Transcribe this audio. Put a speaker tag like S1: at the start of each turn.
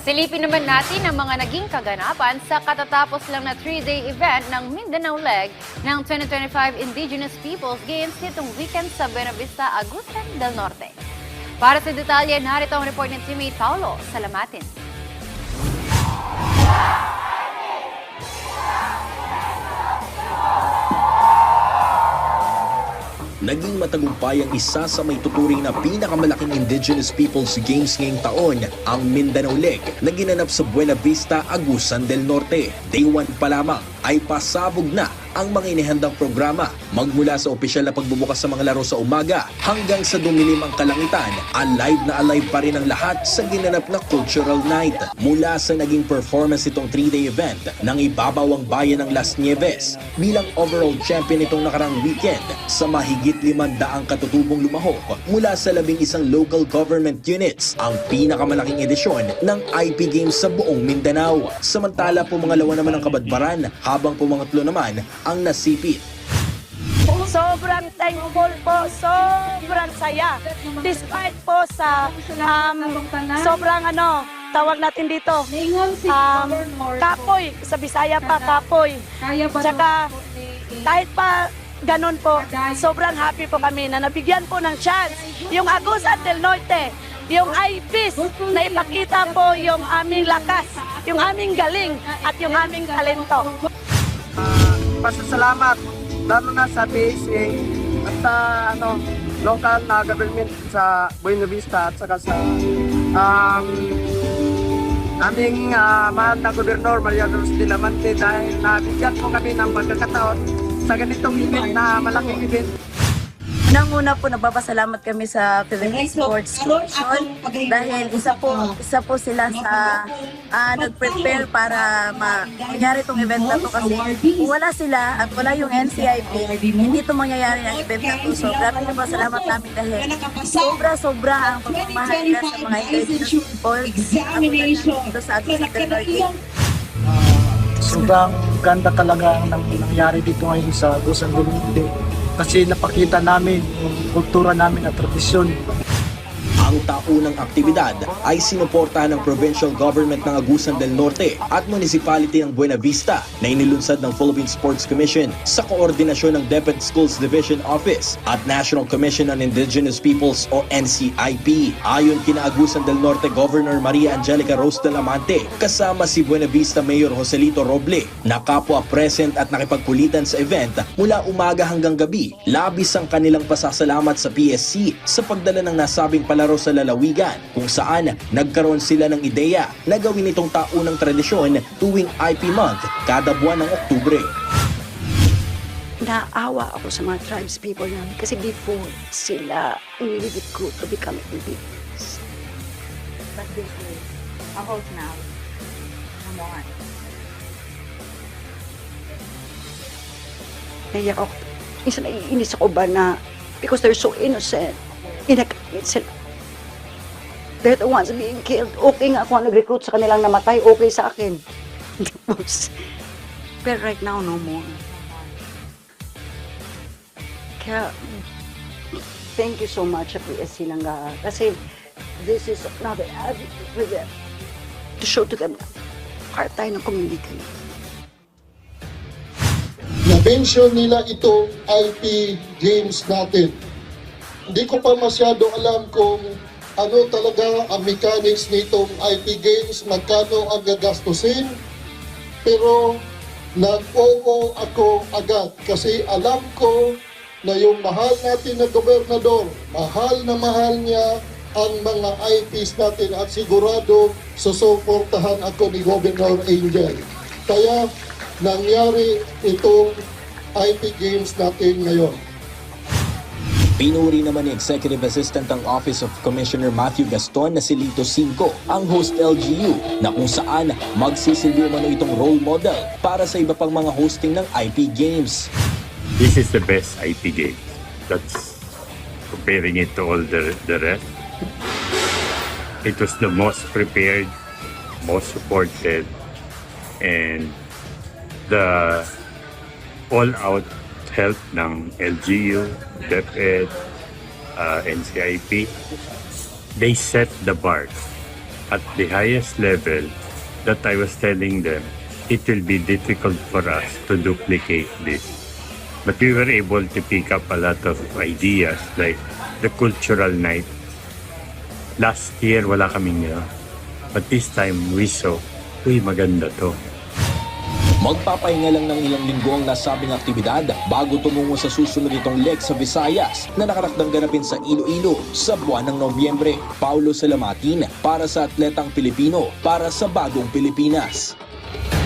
S1: Silipin naman natin ang mga naging kaganapan sa katatapos lang na 3-day event ng Mindanao Leg ng 2025 Indigenous Peoples Games nitong weekend sa Buena Vista, Agusan del Norte. Para sa detalye, narito ang report ni teammate Paulo Salamatin.
S2: Naging matagumpay ang isa sa may tuturing na pinakamalaking Indigenous Peoples Games ngayong taon, ang Mindanao Leg, na ginanap sa Buena Vista, Agusan del Norte. Day 1 pa lamang ay pasabog na ang mga inihandang programa. Magmula sa opisyal na pagbubukas sa mga laro sa umaga hanggang sa dumilim ang kalangitan, alive pa rin ang lahat sa ginanap na Cultural Night. Mula sa naging performance itong 3-day event nang ibabaw ang bayan ng Las Nieves bilang overall champion itong nakarang weekend sa mahigit 500 katutubong lumahok mula sa 11 local government units, ang pinakamalaking edisyon ng IP Games sa buong Mindanao. Samantala pumangalawa naman ang Kabadbaran habang pumangatlo naman ang nasipit.
S3: Sobrang thankful po, sobrang saya. Despite po sa sobrang tawag natin dito, kapoy, sa Bisaya pa kapoy. Tsaka kahit pa ganun po, sobrang happy po kami na nabigyan po ng chance yung Agusan del Norte, yung IPs na ipakita po yung aming lakas, yung aming galing at yung aming talento.
S4: Pasasalamat lalo na sa PSA at sa local na government sa Buena Vista at saka sa aming mahal na Gobernador Maria Cruz de la Mante dahil nabigyan po kami ng pagkakataon sa ganitong event na malaking event.
S5: Unang-una po, nagpapasalamat kami sa Philippine Sports Commission dahil isa po sila sa nag-prepare para mangyari itong event na to kasi kung wala sila at wala yung NCIP, hindi ito mangyayari ang event na to. So, grabe na pasalamat namin dahil sobra-sobra ang pagmamahal nila sa mga indigenous people dito sa ating territory.
S6: Sobrang ganda talaga ang nangyari dito ngayon sa Agusan del Norte kasi napakita namin yung kultura namin at tradisyon.
S2: Ang taunang aktibidad ay sinuportahan ng Provincial Government ng Agusan del Norte at Municipality ng Buena Vista na inilunsad ng Philippine Sports Commission sa koordinasyon ng DepEd Schools Division Office at National Commission on Indigenous Peoples o NCIP. Ayon kina Agusan del Norte Governor Maria Angelica Rose de la Mante, kasama si Buena Vista Mayor Joselito Roble, na kapwa present at nakipagkulitan sa event mula umaga hanggang gabi. Labis ang kanilang pasasalamat sa PSC sa pagdala ng nasabing palaro sa lalawigan, kung saan nagkaroon sila ng ideya na gawin itong taunang tradisyon tuwing IP month kada buwan ng Oktubre.
S7: Naawa ako sa mga tribes people namin kasi before sila inilibit ko to become indigenous.
S1: But this is a host now. Come on.
S7: Naiyak ako. Isa naiinis ako ba na because they're so innocent. Inagamit sila. They're the ones being killed. Okay nga ako nag-recruit sa kanilang namatay. Okay sa akin. Pero right now, no more. Kaya, thank you so much sa PSC Langga. Kasi this is another avenue for them to show to them part tayo ng community.
S8: Na-mention nila ito IP Games natin. Hindi ko pa masyado alam kung ano talaga ang mechanics nitong IP Games, magkano ang gagastusin. Pero nag-oo ako agad kasi alam ko na yung mahal natin na gobernador, mahal niya ang mga IPs natin at sigurado susuportahan ako ni Governor Angel. Kaya nangyari itong IP Games natin ngayon.
S2: Pinuri naman ni Executive Assistant ang Office of Commissioner Matthew Gaston na si Lito Cinco, ang host LGU, na kung saan magsisilbi umano itong role model para sa iba pang mga hosting ng IP Games.
S9: This is the best IP game. That's comparing it to all the rest. It was the most prepared, most supported, and the all-out help ng LGU, DepEd, NCIP. They set the bar at the highest level that I was telling them, it will be difficult for us to duplicate this. But we were able to pick up a lot of ideas like the cultural night. Last year, wala kaming yun. But this time, we saw, uy, maganda to.
S2: Magpapahinga lang ng ilang linggo ang nasabing aktibidad bago tumungo sa susunod itong leg sa Visayas na nakatakdang ganapin sa Iloilo sa buwan ng Nobyembre. Paulo Salamatin para sa Atletang Pilipino para sa Bagong Pilipinas.